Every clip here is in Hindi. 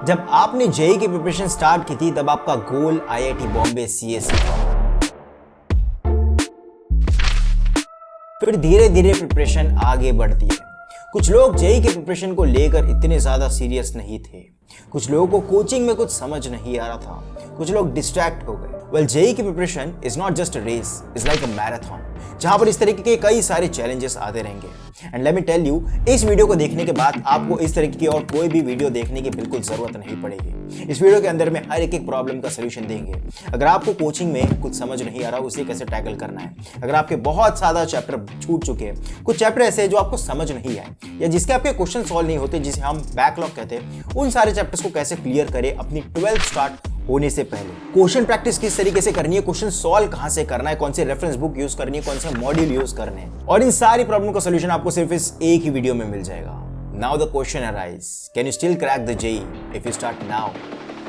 जब आपने जेई की प्रिपरेशन स्टार्ट की थी तब आपका गोल आईआईटी बॉम्बे सीएस था। फिर धीरे धीरे प्रिपरेशन आगे बढ़ती है। कुछ लोग जेई की प्रिपरेशन को लेकर इतने ज्यादा सीरियस नहीं थे। कुछ लोगों को कोचिंग में कुछ समझ नहीं आ रहा था। कुछ लोग डिस्ट्रैक्ट हो गए। वेल, जेई की preparation is not just a race, is like a marathon, जहां पर इस तरीके के कई सारे चैलेंजेस आते रहेंगे। And let me tell you, इस वीडियो को देखने के बाद आपको इस तरीके की और कोई भी वीडियो देखने की बिल्कुल जरूरत नहीं पड़ेगी। इस वीडियो के अंदर में हर एक प्रॉब्लम का सलूशन देंगे। अगर आपको कोचिंग में कुछ समझ नहीं आ रहा, उसे कैसे टैकल करना है, अगर आपके बहुत ज्यादा चैप्टर छूट चुके हैं, कुछ चैप्टर ऐसे हैं जो आपको समझ नहीं आए या जिसके आपके क्वेश्चन सॉल्व नहीं होते, जिसे हम बैकलॉग कहते हैं, उन सारे चैप्टर्स को कैसे क्लियर करें अपनी 12th स्टार्ट होने से पहले। क्वेश्चन प्रैक्टिस किस तरीके से करनी है, क्वेश्चन सॉल्व कहां से करना है, कौन से रेफरेंस बुक यूज करनी है, कौन से मॉड्यूल यूज करने हैं, और इन सारी प्रॉब्लम का सॉल्यूशन आपको सिर्फ इस एक ही वीडियो में मिल जाएगा। Now the question arise, can you still crack the JEE? If you start now,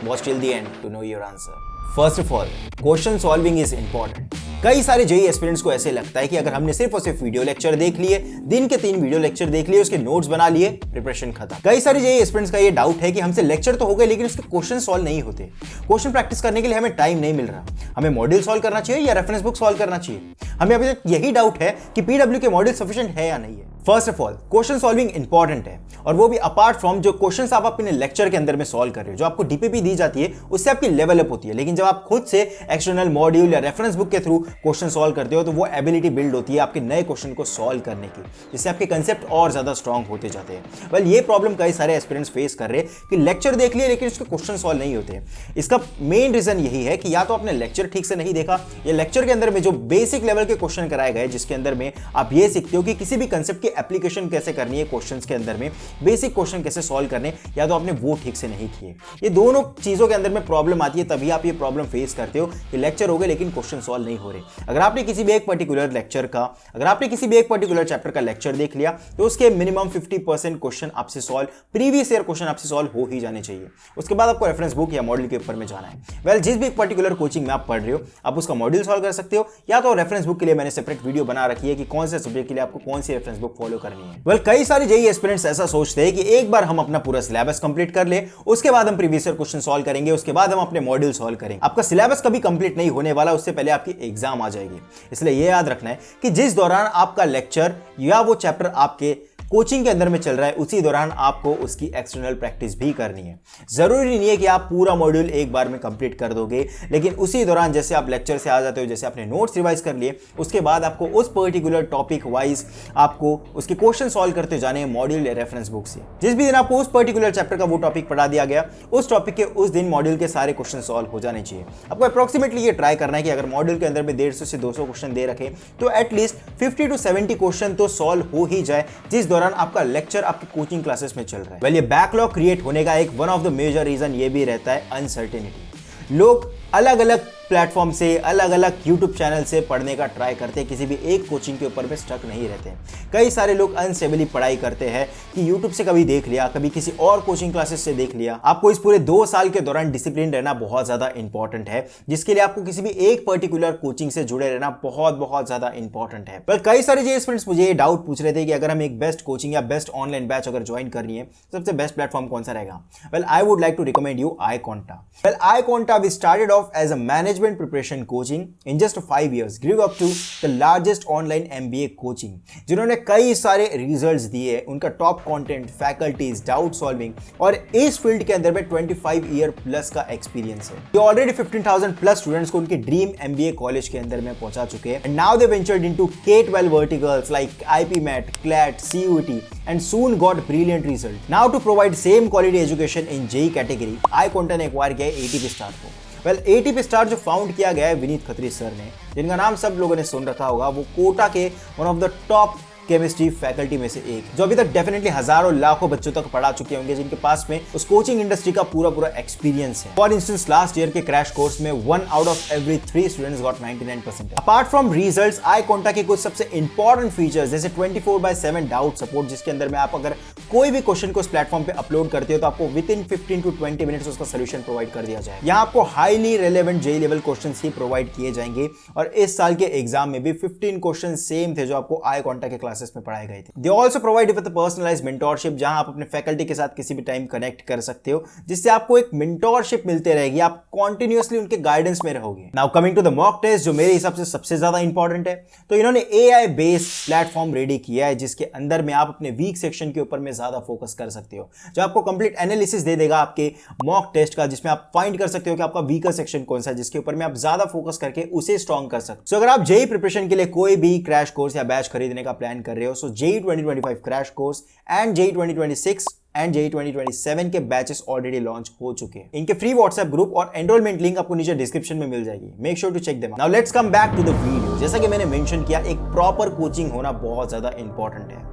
watch till the end to know your answer. First of all, question solving is important. कई सारे जेई एस्पिरेंट्स को ऐसे लगता है कि अगर हमने सिर्फ और सिर्फ वीडियो लेक्चर देख लिए, दिन के 3 वीडियो लेक्चर देख लिए, उसके नोट्स बना लिए, प्रिपरेशन खत्म। कई सारे जेई एस्पिरेंट्स का ये डाउट है कि हमसे लेक्चर तो हो गए लेकिन उसके क्वेश्चन सॉल्व नहीं होते। क्वेश्चन प्रैक्टिस करने के लिए हमें टाइम नहीं मिल रहा। हमें मॉड्यूल सॉल्व करना चाहिए या रेफरेंस बुक सॉल्व करना चाहिए? हमें अभी तक यही डाउट है कि पीडब्ल्यू के मॉड्यूल सफिशिएंट है या नहीं है। First of all, question solving important है, और वो भी अपार्ट फ्रॉम जो क्वेश्चंस आप अपने लेक्चर के अंदर में सॉल्व कर रहे हो। जो आपको डीपीपी दी जाती है उससे आपकी लेवल अप होती है, लेकिन जब आप खुद से एक्सटर्नल मॉड्यूल या रेफरेंस बुक के थ्रू क्वेश्चन सॉल्व करते हो तो वो एबिलिटी बिल्ड होती है आपके नए क्वेश्चन को सॉल्व करने की, जिससे आपके कंसेप्ट और ज्यादा स्ट्रांग होते जाते हैं। वेल, ये प्रॉब्लम कई सारे एस्पिरेंट्स फेस कर रहे हैं कि लेक्चर देख लिए लेकिन उसके क्वेश्चन सॉल्व नहीं होते। इसका मेन रीजन यही है कि या तो आपने लेक्चर ठीक से नहीं देखा, या लेक्चर के अंदर में जो बेसिक लेवल के क्वेश्चन कराए गए जिसके अंदर में आप ये सीखते हो कि किसी भी कंसेप्ट की एप्लीकेशन कैसे करनी है, क्वेश्चंस के अंदर में बेसिक क्वेश्चन कैसे सॉल्व करने, या तो आपने वो ठीक से नहीं किए। ये दोनों चीजों के अंदर में प्रॉब्लम आती है, तभी आप ये प्रॉब्लम फेस करते हो कि लेक्चर हो गए लेकिन क्वेश्चन सॉल्व नहीं हो रहे। अगर आपने किसी भी एक पर्टिकुलर लेक्चर का, अगर आपने किसी भी एक पर्टिकुलर चैप्टर का लेक्चर देख लिया तो उसके मिनिमम 50% क्वेश्चन आपसे सॉल्व, प्रीवियस ईयर क्वेश्चन आपसे सॉल्व हो ही जाने चाहिए। उसके बाद आपको रेफरेंस बुक या मॉड्यूल के ऊपर में जाना है। वेल, जिस भी पर्टिकुलर कोचिंग में आप पढ़ रहे हो, आप उसका मॉड्यूल सॉल्व कर सकते हो, या तो रेफरेंस बुक के लिए मैंने सेपरेट वीडियो बना रखी है कि कौन से सब्जेक्ट के लिए आपको कौन सी रेफरेंस बुक फॉलो करनी है। वेल, कई सारे जेई एस्पिरेंट्स ऐसा सोचते हैं कि एक बार हम अपना पूरा सिलेबस कंप्लीट कर ले, उसके बाद हम प्रीवियस ईयर क्वेश्चन सॉल्व करेंगे, उसके बाद हम अपने मॉड्यूल सॉल्व करेंगे। आपका सिलेबस कभी कंप्लीट नहीं होने वाला, उससे पहले आपकी एग्जाम आ जाएगी। इसलिए यह याद रखना है कि जिस दौरान आपका लेक्चर या वो चैप्टर आपके कोचिंग के अंदर में चल रहा है, उसी दौरान आपको उसकी एक्सटर्नल प्रैक्टिस भी करनी है। जरूरी नहीं है कि आप पूरा मॉड्यूल एक बार में कंप्लीट कर दोगे, लेकिन उसी दौरान जैसे आप लेक्चर से आ जाते हो, जैसे आपने नोट्स रिवाइज कर लिए, उसके बाद आपको उस पर्टिकुलर टॉपिक वाइज आपको उसके क्वेश्चन सॉल्व करते जाने हैं मॉड्यूल या रेफरेंस बुक से। जिस भी दिन आपको उस पर्टिकुलर चैप्टर का वो टॉपिक पढ़ा दिया गया, उस टॉपिक के उस दिन मॉड्यूल के सारे क्वेश्चन सॉल्व हो जाने चाहिए। आपको अप्रोक्सीमेटली ये ट्राई करना है कि अगर मॉड्यूल के अंदर में 150 से 200 क्वेश्चन दे रखे तो एटलीस्ट 50 to 70 क्वेश्चन तो सॉल्व हो ही जाए, जिस दौरान आपका लेक्चर आपकी कोचिंग क्लासेस में चल रहा है। वेल, ये बैकलॉग क्रिएट होने का एक one of the major reason ये भी रहता है अनसर्टेनिटी। लोग अलग अलग प्लेटफॉर्म से, अलग अलग यूट्यूब चैनल से पढ़ने का ट्राई करते हैं, किसी भी एक कोचिंग के ऊपर में स्टक नहीं रहते। कई सारे लोग अनस्टेबली पढ़ाई करते हैं कि यूट्यूब से कभी देख लिया, कभी किसी और कोचिंग क्लासेस से देख लिया। आपको इस पूरे 2 साल के दौरान डिसिप्लिन रहना बहुत ज्यादा इंपॉर्टेंट है, जिसके लिए आपको किसी भी एक पर्टिकुलर कोचिंग से जुड़े रहना बहुत बहुत ज्यादा इंपॉर्टेंट है। पर कई सारे जेईई स्टूडेंट्स मुझे ये डाउट पूछ रहे थे कि अगर हम एक बेस्ट कोचिंग या बेस्ट ऑनलाइन बैच अगर ज्वाइन करनी है, सबसे बेस्ट प्लेटफॉर्म कौन सा रहेगा? Well, I would like to recommend you iConta. Well, iConta, we started off as a management preparation coaching. In just 5 years, grew up to the largest online MBA coaching. जिन्होंने कई सारे रिजल्ट्स दिए, उनका top content, faculties, doubt solving, और इस फील्ड के अंदर में 25 ईयर प्लस का एक्सपीरियंस है। ये ऑलरेडी 15,000 प्लस स्टूडेंट्स को उनके ड्रीम MBA कॉलेज के अंदर में पहुंचा चुके हैं। And now they ventured into K-12 verticals like IPMAT, CLAT, CUET, and soon got brilliant result. Now to provide same quality education in JEE category, iConta ने एक्वायर किया है ATP स्टार को। वेल, ATP स्टार जो फाउंड किया गया है विनीत खत्री सर ने, जिनका नाम सब लोगों ने सुन रखा होगा, वो कोटा के one of the top chemistry faculty में से एक, जो अभी तक डेफिनेटली हजारों लाखों बच्चों तक पढ़ा चुके होंगे, जिनके पास में उस कोचिंग इंडस्ट्री का पूरा एक्सपीरियंस है। फॉर इंस्टेंस, लास्ट ईयर के क्रैश कोर्स में 1 out of every 3 students got 99%। Apart from results, iConta के कुछ सबसे इंपॉर्टेंट फीचर्स जैसे 24/7 डाउट सपोर्ट, जिसके अंदर में आप अगर कोई भी क्वेश्चन को इस प्लेटफॉर्म पे अपलोड करते हो तो आपको विद इन 15 to 20 मिनट्स उसका सोल्यूशन प्रोवाइड कर दिया जाए। यहाँ आपको highly relevant JEE level question ही प्रोवाइड किए जाएंगे, और इस साल के एग्जाम में भी 15 क्वेश्चन सेम थे जो आपको iConta के क्लासेस क्लासेस में पढ़ाई गई थी। They also provide with personalised mentorship, जहां आप अपने फैकल्टी के साथ किसी भी टाइम कनेक्ट कर सकते हो, जिससे आपको एक मेंटोरशिप मिलते रहेगी, आप कॉन्टिन्यूअसली उनके गाइडेंस में रहोगे। Now coming to the mock test, जो मेरे हिसाब से सबसे ज्यादा इंपॉर्टेंट है, तो इन्होंने AI बेस्ड प्लेटफॉर्म रेडी किया है, जिसके अंदर में आप अपने वीक सेक्शन के ऊपर में ज्यादा फोकस कर सकते हो, जो आपको कंप्लीट एनालिसिस दे देगा आपके मॉक टेस्ट का, जिसमें आप फाइंड कर सकते हो कि आपका वीकर सेक्शन कौन सा है, जिसके ऊपर में आप ज्यादा फोकस करके उसे स्ट्रॉन्ग कर सकते हो। अगर आप जेईई प्रिपरेशन के लिए कोई भी क्रैश कोर्स या बैच खरीदने का प्लान कर रहे हो, so JEE 2025 crash course and JEE 2026 and JEE 2027 के बैचेस ऑलरेडी लॉन्च हो चुके हैं। इनके फ्री व्हाट्सएप ग्रुप और एनरोलमेंट लिंक आपको नीचे डिस्क्रिप्शन में मिल जाएगी। Make sure to check them out. Now let's come back to the video. जैसा कि मैंने मेंशन किया, एक प्रॉपर कोचिंग होना बहुत ज्यादा इंपॉर्टेंट है।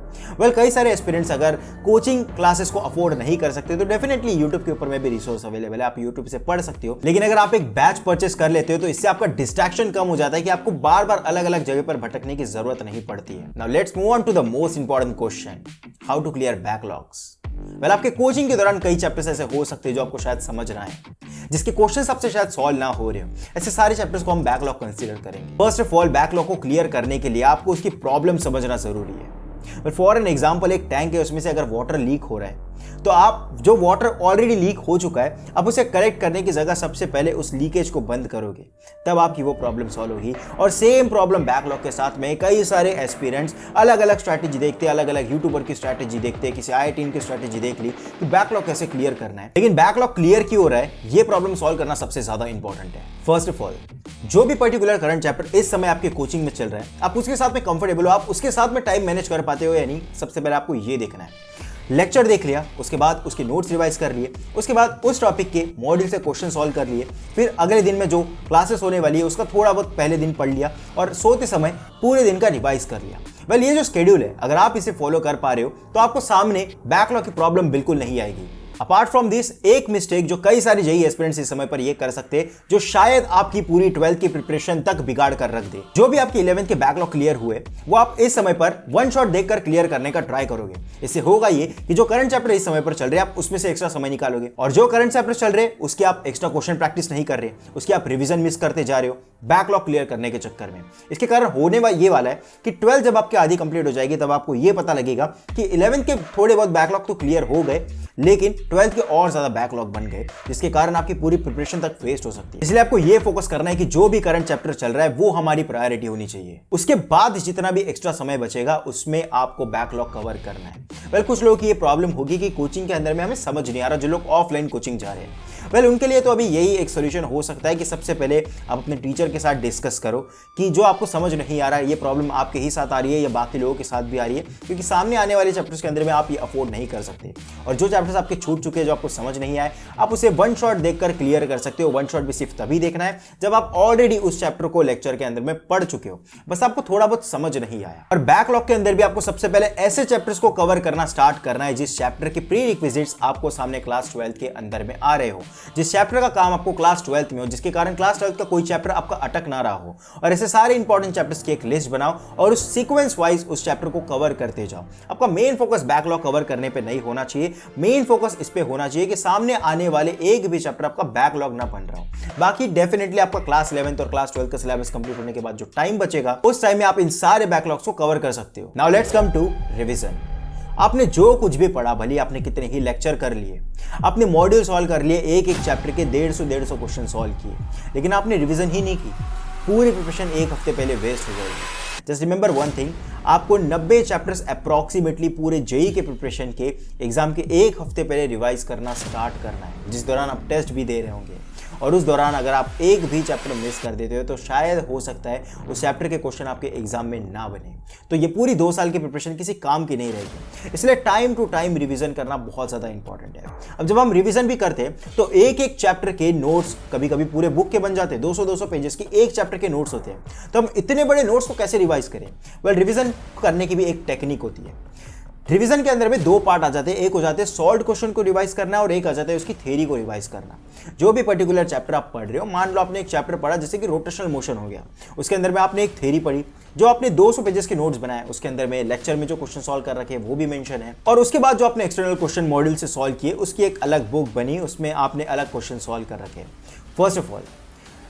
कई सारे एस्पिरेंट्स अगर कोचिंग क्लासेस को अफोर्ड नहीं कर सकते तो डेफिनेटली यूट्यूब के ऊपर में भी रिसोर्स अवेलेबल है, आप यूट्यूब से पढ़ सकते हो। लेकिन अगर आप एक बैच परचेस कर लेते हो तो इससे आपका डिस्ट्रैक्शन कम हो जाता है कि आपको बार बार अलग अलग जगह पर भटकने की जरूरत नहीं पड़ती है। Now let's move on to the most important question, how to clear backlogs. आपके कोचिंग के दौरान कई चैप्टर्स ऐसे हो सकते हैं जो आपको शायद समझ ना आए, जिसके क्वेश्चंस आपसे शायद सॉल्व ना हो रहे हो। ऐसे सारे चैप्टर्स को हम बैकलॉग कंसीडर करेंगे। फर्स्ट ऑफ ऑल, बैकलॉग को क्लियर करने के लिए आपको उसकी प्रॉब्लम समझना जरूरी है। फॉर एन एग्जाम्पल, एक टैंक है, उसमें से अगर वाटर लीक हो रहा है तो आप जो वाटर ऑलरेडी लीक हो चुका है, आप उसे करेक्ट करने की जगह सबसे पहले उस लीकेज को बंद करोगे, तब आपकी वो प्रॉब्लम सॉल्व होगी। और सेम प्रॉब्लम बैकलॉग के साथ में कई सारे एस्पिरेंट्स अलग अलग स्ट्रैटेजी देखते हैं, अलग अलग यूट्यूबर की स्ट्रैटेजी देखते हैं, किसी IIT की स्ट्रैटेजी देख ली कि बैकलॉग कैसे क्लियर करना है। लेकिन बैकलॉग क्लियर क्यों हो रहा है, ये प्रॉब्लम सॉल्व करना सबसे ज्यादा इंपॉर्टेंट है। फर्स्ट ऑफ ऑल, जो भी पर्टिकुलर करंट चैप्टर इस समय आपके कोचिंग में चल रहा है, आप उसके साथ में कंफर्टेबल हो, आप उसके साथ में टाइम मैनेज कर पाते हो या नहीं, सबसे पहले आपको ये देखना है। लेक्चर देख लिया, उसके बाद उसके नोट्स रिवाइज कर लिए, उसके बाद उस टॉपिक के मॉड्यूल से क्वेश्चन सॉल्व कर लिए, फिर अगले दिन में जो क्लासेस होने वाली है उसका थोड़ा बहुत पहले दिन पढ़ लिया और सोते समय पूरे दिन का रिवाइज कर लिया। ये जो शेड्यूल है, अगर आप इसे फॉलो कर पा रहे हो तो आपको सामने बैकलॉग की प्रॉब्लम बिल्कुल नहीं आएगी। अपार्ट फ्रॉम दिस, एक मिस्टेक जो कई सारे जेईई एस्पिरेंट्स इस समय पर ये कर सकते हैं, जो शायद आपकी पूरी 12th की प्रिपरेशन तक बिगाड़ कर रख दे। जो भी आपकी 11th के बैकलॉग क्लियर हुए, वो आप इस समय पर वन शॉट देखकर क्लियर करने का ट्राई करोगे। इससे होगा ये कि जो करंट चैप्टर इस समय पर चल रहे हैं, आप उसमें से एक्स्ट्रा समय निकालोगे, और जो करंट चैप्टर चल रहे हैं उसके आप एक्स्ट्रा क्वेश्चन प्रैक्टिस नहीं कर रहे, उसके आप रिविजन मिस करते जा रहे हो बैकलॉग क्लियर करने के चक्कर में। इसके कारण होने ये वाला है कि 12th जब आपकी आधी कंप्लीट हो जाएगी, तब आपको ये पता लगेगा कि 11th के थोड़े बहुत बैकलॉग तो क्लियर हो गए, लेकिन 12th के और ज्यादा बैकलॉग बन गए, जिसके कारण आपकी पूरी प्रिपरेशन तक वेस्ट हो सकती है। इसलिए आपको ये फोकस करना है कि जो भी करंट चैप्टर चल रहा है वो हमारी प्रायोरिटी होनी चाहिए। उसके बाद जितना भी एक्स्ट्रा समय बचेगा उसमें आपको बैकलॉग कवर करना है। कुछ लोगों की ये प्रॉब्लम होगी कि कोचिंग के अंदर में हमें समझ नहीं आ रहा, जो लोग ऑफलाइन कोचिंग जा रहे हैं, उनके लिए तो अभी यही एक सोल्यूशन हो सकता है कि सबसे पहले आप अपने टीचर के साथ डिस्कस करो कि जो आपको समझ नहीं आ रहा है, ये प्रॉब्लम आपके ही साथ आ रही है या बाकी लोगों के साथ भी आ रही है, क्योंकि सामने आने वाले चैप्टर्स के अंदर में आप ये अफोर्ड नहीं कर सकते। और जो चैप्टर्स आपके छूट चुके हैं, जो आपको समझ नहीं आए, आप उसे वन शॉट देखकर क्लियर कर सकते हो। वन शॉट भी सिर्फ तभी देखना है जब आप ऑलरेडी उस चैप्टर को लेक्चर के अंदर में पढ़ चुके हो, बस आपको थोड़ा बहुत समझ नहीं आया। और बैकलॉग के अंदर भी आपको सबसे पहले ऐसे चैप्टर्स को कवर करना स्टार्ट करना है जिस चैप्टर के प्री रिक्विजिट्स आपको सामने क्लास 12th के अंदर में आ रहे हो, जिस चैप्टर का काम आपको क्लास 12th में हो, जिसके कारण क्लास 12th का कोई चैप्टर आपका अटक ना रहा हो। और ऐसे सारे इंपॉर्टेंट चैप्टर्स की एक लिस्ट बनाओ और उस सीक्वेंस वाइज उस चैप्टर को कवर करते जाओ। आपका मेन फोकस बैकलॉग कवर करने पे नहीं होना चाहिए, मेन फोकस इस पे होना चाहिए कि सामने आने वाले एक भी चैप्टर आपका बैकलॉग ना बन रहा हो। बाकी डेफिनेटली आपका क्लास 11th और क्लास 12th का सिलेबस कंप्लीट होने के बाद जो टाइम बचेगा, उस टाइम में आप इन सारे बैकलॉग्स को कवर कर सकते हो। Now let's come to revision. आपने जो कुछ भी पढ़ा, भले आपने कितने ही लेक्चर कर लिए, आपने मॉड्यूल सॉल्व कर लिए, एक एक चैप्टर के 150 क्वेश्चन सॉल्व किए, लेकिन आपने रिवीजन ही नहीं की, पूरी प्रिपरेशन एक हफ्ते पहले वेस्ट हो जाएगी। जस्ट रिमेंबर वन थिंग, आपको 90 चैप्टर्स अप्रॉक्सीमेटली पूरे जेईई के प्रिपरेशन के एग्जाम के एक हफ्ते पहले रिवाइज करना स्टार्ट करना है, जिस दौरान आप टेस्ट भी दे रहे होंगे। और उस दौरान अगर आप एक भी चैप्टर मिस कर देते हो तो शायद हो सकता है उस चैप्टर के क्वेश्चन आपके एग्जाम में ना बने, तो ये पूरी 2 साल की प्रिपरेशन किसी काम की नहीं रहेगी। इसलिए टाइम टू टाइम रिवीजन करना बहुत ज़्यादा इंपॉर्टेंट है। अब जब हम रिवीजन भी करते हैं तो एक एक चैप्टर के नोट्स कभी कभी पूरे बुक के बन जाते हैं, 200 पेजेस की एक चैप्टर के नोट्स होते हैं, तो हम इतने बड़े नोट्स को कैसे रिवाइज करें? रिवीजन करने की भी एक टेक्निक होती है। रिवीजन के अंदर में 2 पार्ट आ जाते हैं, एक हो जाते हैं सॉल्व्ड क्वेश्चन को रिवाइज करना और एक आ जाता है उसकी थ्योरी को रिवाइज करना। जो भी पर्टिकुलर चैप्टर आप पढ़ रहे हो, मान लो आपने एक चैप्टर पढ़ा जैसे कि रोटेशनल मोशन हो गया, उसके अंदर में आपने एक थ्योरी पढ़ी, जो आपने 200 पेजेस के नोट्स बनाए, उसके अंदर में लेक्चर में जो क्वेश्चन सॉल्व कर रखे हैं वो भी मेंशन है, और उसके बाद जो आपने एक्सटर्नल क्वेश्चन मॉड्यूल से सॉल्व किए उसकी एक अलग बुक बनी, उसमें आपने अलग क्वेश्चन सॉल्व कर रखे हैं। फर्स्ट ऑफ ऑल,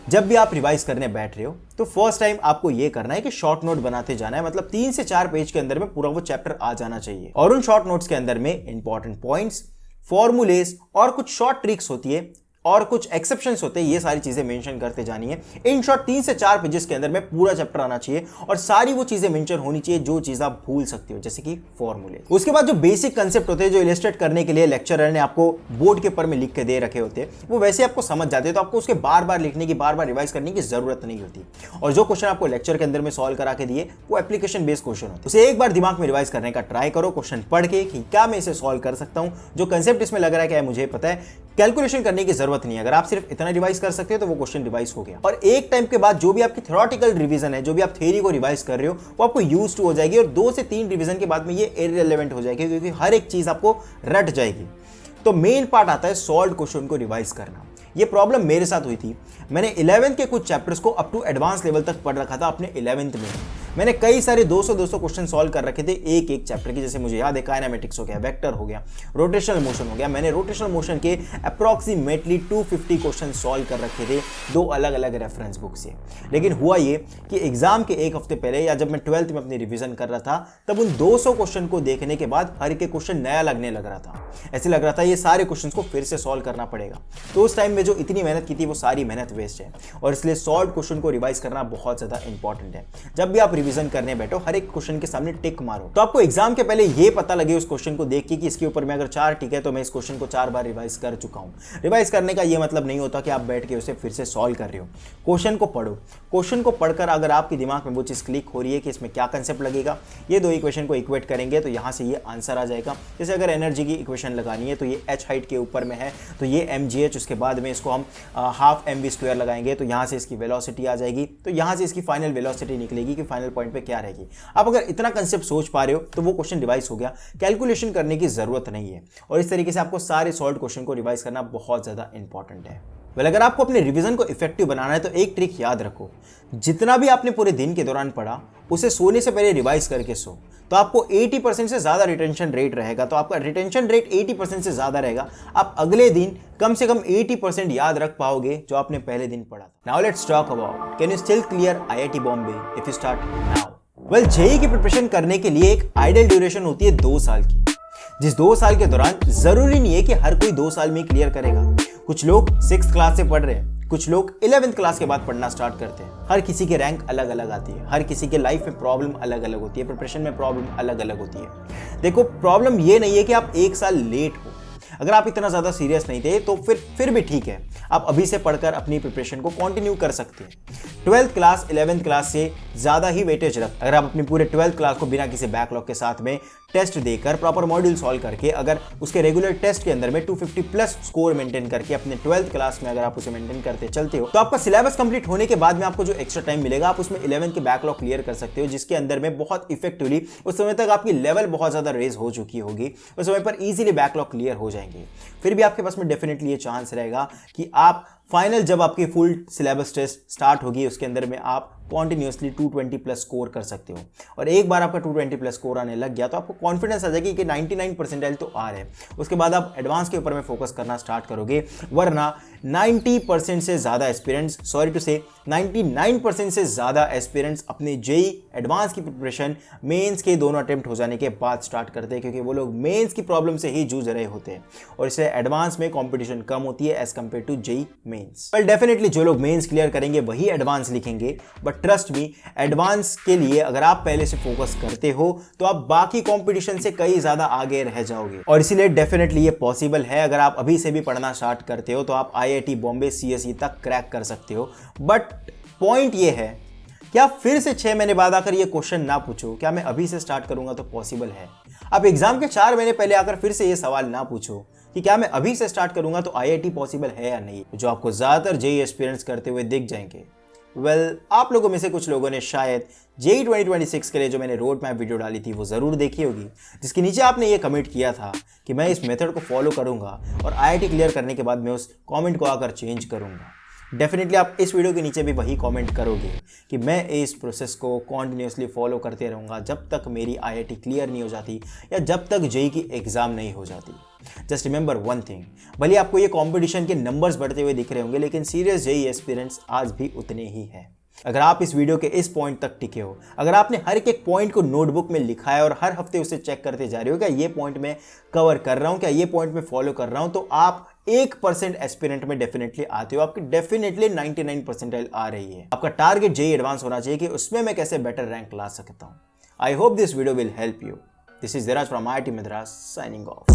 जब भी आप रिवाइज करने बैठ रहे हो तो फर्स्ट टाइम आपको ये करना है कि शॉर्ट नोट बनाते जाना है, मतलब 3 से 4 पेज के अंदर में पूरा वो चैप्टर आ जाना चाहिए। और उन शॉर्ट नोट्स के अंदर में इंपॉर्टेंट पॉइंट्स, फॉर्मूलेस और कुछ शॉर्ट ट्रिक्स होती है और कुछ एक्सेप्शंस होते हैं, ये सारी चीजें मेंशन करते जानी है। इन शॉर्ट 3 से 4 पेजेस के अंदर में पूरा चैप्टर आना चाहिए और सारी वो चीजें मेंशन होनी चाहिए जो चीज आप भूल सकते हो, जैसे कि फॉर्मूले। उसके बाद जो बेसिक कंसेप्ट होते हैं जो इलस्ट्रेट करने के लिए लेक्चरर ने आपको बोर्ड के ऊपर में लिख के दे रखे होते हैं, वो वैसे आपको समझ जाते हैं, तो आपको उसके बार बार लिखने की, बार बार रिवाइज करने की जरूरत नहीं होती। और जो क्वेश्चन आपको लेक्चर के अंदर में सॉल्व करा के दिए वो एप्लीकेशन बेस्ड क्वेश्चन होते हैं, उसे एक बार दिमाग में रिवाइज करने का ट्राई करो, क्वेश्चन पढ़ के कि क्या मैं इसे सॉल्व कर सकता हूं, जो कंसेप्ट इसमें लग रहा है क्या मुझे पता है, कैलकुलेशन करने की जरूरत नहीं है। अगर आप सिर्फ इतना रिवाइज कर सकते हो तो वो क्वेश्चन रिवाइज हो गया। और एक टाइम के बाद जो भी आपकी थ्योरेटिकल रिवीजन है, जो भी आप थ्योरी को रिवाइज कर रहे हो, वो आपको यूज टू हो जाएगी और 2 से 3 रिवीजन के बाद में ये इररिलेवेंट हो जाएगी, क्योंकि हर एक चीज आपको रट जाएगी। तो मेन पार्ट आता है सॉल्व क्वेश्चन को रिवाइज करना। ये प्रॉब्लम मेरे साथ हुई थी। मैंने 11th के कुछ चैप्टर्स को अप टू एडवांस लेवल तक पढ़ रखा था अपने 11th में। मैंने कई सारे 200 क्वेश्चन सॉल्व कर रखे थे एक एक चैप्टर की, जैसे मुझे याद है काइनेमेटिक्स हो गया, वेक्टर हो गया, रोटेशनल मोशन हो गया। मैंने रोटेशनल मोशन के अप्रॉक्सीमेटली 250 क्वेश्चन सॉल्व कर रखे थे 2 अलग अलग रेफरेंस बुक से। लेकिन हुआ ये कि एग्जाम के एक हफ्ते पहले या जब मैं 12th में अपनी रिवीजन कर रहा था, तब उन 200 क्वेश्चन को देखने के बाद हर एक क्वेश्चन नया लगने लग रहा था। ऐसे लग रहा था ये सारे क्वेश्चन को फिर से सॉल्व करना पड़ेगा। तो उस टाइम में जो इतनी मेहनत की थी वो सारी मेहनत वेस्ट है, और इसलिए सॉल्व क्वेश्चन को रिवाइज करना बहुत ज्यादा इंपॉर्टेंट है। जब भी आप रिवीजन करने बैठो, हर एक क्वेश्चन के सामने टिक मारो, तो आपको एग्जाम के पहले ये पता लगे उस क्वेश्चन को देख के कि इसके ऊपर में अगर 4 टिक है तो मैं इस क्वेश्चन को 4 बार रिवाइज कर चुका हूं। रिवाइज करने का ये मतलब नहीं होता कि आप बैठ के उसे फिर से सॉल्व कर रहे हो। क्वेश्चन को पढ़ो, क्वेश्चन को पढ़कर अगर आपके दिमाग में वो चीज क्लिक हो रही है कि इसमें क्या कंसेप्ट लगेगा, ये 2 इक्वेशन को इक्वेट करेंगे तो यहां से ये आंसर आ जाएगा। जैसे अगर एनर्जी की इक्वेशन लगानी है तो ये h हाइट के ऊपर में है तो ये mgh, उसके बाद में इसको हम हाफ mv² लगाएंगे तो यहां से इसकी वेलोसिटी आ जाएगी, तो यहां से इसकी फाइनल वेलोसिटी निकलेगी कि फाइनल पॉइंट पे क्या रहेगी। आप अगर इतना कंसेप्ट सोच पा रहे हो तो वो क्वेश्चन रिवाइज हो गया, कैलकुलेशन करने की जरूरत नहीं है। और इस तरीके से आपको सारे सॉल्व क्वेश्चन को रिवाइज करना बहुत ज्यादा इंपॉर्टेंट है। अगर आपको अपने रिवीजन को इफेक्टिव बनाना है तो एक ट्रिक याद रखो, जितना भी आपने पूरे दिन के दौरान पढ़ा उसे सोने से पहले रिवाइज करके सो, तो आपको 80% से ज्यादा रिटेंशन रेट रहेगा। तो आपका रिटेंशन रेट 80% से ज्यादा रहेगा, आप अगले दिन कम से कम 80% याद रख पाओगे जो आपने पहले दिन पढ़ा था। Now let's talk about can you still clear IIT Bombay if you start now. Well, JEE की प्रिपरेशन करने के लिए एक आइडियल ड्यूरेशन होती है 2 साल की, जिस 2 साल के दौरान जरूरी नहीं है कि हर कोई 2 साल में क्लियर करेगा। कुछ लोग 6th क्लास से पढ़ रहे हैं, कुछ लोग 11th क्लास के बाद पढ़ना स्टार्ट करते हैं। हर किसी के रैंक अलग अलग आती है, हर किसी के लाइफ में प्रॉब्लम अलग अलग होती है, प्रिपरेशन में प्रॉब्लम अलग अलग होती है। देखो, प्रॉब्लम ये नहीं है कि आप 1 साल लेट हो। अगर आप इतना ज़्यादा सीरियस नहीं थे तो फिर भी ठीक है, आप अभी से पढ़कर अपनी प्रिपरेशन को कंटिन्यू कर सकते हैं। 12th क्लास 11th क्लास से ज़्यादा ही वेटेज रख। अगर आप अपनी पूरे 12th क्लास को बिना किसी बैकलॉग के साथ में टेस्ट देकर, प्रॉपर मॉड्यूल सॉल्व करके, अगर उसके रेगुलर टेस्ट के अंदर में 250 प्लस स्कोर मेंटेन करके अपने 12th क्लास में अगर आप उसे मेंटेन करते चलते हो, तो आपका सिलेबस कंप्लीट होने के बाद में आपको जो एक्स्ट्रा टाइम मिलेगा आप उसमें 11th के बैकलॉग क्लियर कर सकते हो, जिसके अंदर में बहुत इफेक्टिवली उस समय तक आपकी लेवल बहुत ज़्यादा रेज हो चुकी होगी, उस समय पर ईजिली बैकलॉग क्लियर हो जाएंगे। फिर भी आपके पास में डेफिनेटली ये चांस रहेगा कि आप फाइनल जब आपकी फुल सिलेबस टेस्ट स्टार्ट होगी उसके अंदर में आप कॉन्टिन्यूसली 220 प्लस स्कोर कर सकते हो। और एक बार आपका 220 प्लस स्कोर आने लग गया तो आपको कॉन्फिडेंस आ जाएगी कि 99 परसेंटाइल तो आ रहे हैं। उसके बाद आप एडवांस के ऊपर में फोकस करना स्टार्ट करोगे, वरना 90% से ज़्यादा एस्पिरेंट्स, सॉरी टू से 99% से ज़्यादा एस्पिरेंट्स अपने जेईई एडवांस की प्रिपरेशन मेंस के दोनों अटेम्प्ट हो जाने के बाद स्टार्ट करते हैं, क्योंकि वो लोग मेंस की प्रॉब्लम से ही जूझ रहे होते हैं और इससे एडवांस में कॉम्पिटिशन कम होती है as compare to JEE mains. Well, definitely जो लोग मेंस क्लियर करेंगे वही एडवांस लिखेंगे, बट ट्रस्ट मी, एडवांस के लिए अगर आप पहले से फोकस करते हो तो आप बाकी कंपटीशन से कई ज्यादा आगे रह जाओगे। और इसीलिए डेफिनेटली ये पॉसिबल है। अगर आप अभी से भी पढ़ना स्टार्ट करते हो तो आप IIT बॉम्बे CSE तक क्रैक कर सकते हो। बट पॉइंट ये है, क्या फिर से 6 महीने बाद आकर ये क्वेश्चन ना पूछो क्या मैं अभी से स्टार्ट करूंगा तो पॉसिबल है। आप एग्जाम के 4 महीने पहले आकर फिर से ये सवाल ना पूछो कि क्या मैं अभी से स्टार्ट करूंगा तो IIT पॉसिबल है या नहीं, जो आपको ज्यादातर जेईई एक्सपीरियंस करते हुए दिख जाएंगे। वेल, आप लोगों में से कुछ लोगों ने शायद जेईई 2026 के लिए जो मैंने रोड मैप वीडियो डाली थी वो ज़रूर देखी होगी, जिसके नीचे आपने ये कमेंट किया था कि मैं इस मेथड को फॉलो करूंगा और IIT क्लियर करने के बाद मैं उस कमेंट को आकर चेंज करूंगा। डेफिनेटली आप इस वीडियो के नीचे भी वही कमेंट करोगे कि मैं इस प्रोसेस को कॉन्टिन्यूसली फॉलो करते रहूँगा जब तक मेरी IIT क्लियर नहीं हो जाती या जब तक जेईई की एग्ज़ाम नहीं हो जाती। जस्ट रिमेंबर वन थिंग, भले आपको ये कंपटीशन के नंबर्स बढ़ते हुए दिख रहे होंगे, लेकिन सीरियस जेईई एस्पिरेंट्स आज भी उतने ही हैं। अगर आप इस वीडियो के इस पॉइंट तक टिके हो, अगर आपने हर एक पॉइंट को नोटबुक में लिखा है और हर हफ्ते उसे चेक करते जा रहे हो, क्या ये पॉइंट मैं कवर कर रहा हूं, क्या ये पॉइंट मैं फॉलो कर रहा हूं, तो आप 1% एस्पिरेंट में डेफिनेटली आते हो। आपकी डेफिनेटली 99 परसेंटाइल आ रही है। आपका टारगेट जेईई एडवांस होना चाहिए कि उसमें मैं कैसे बेटर रैंक ला सकता हूं। I hope this video will help you. This is Dheeraj from IIT Madras signing off.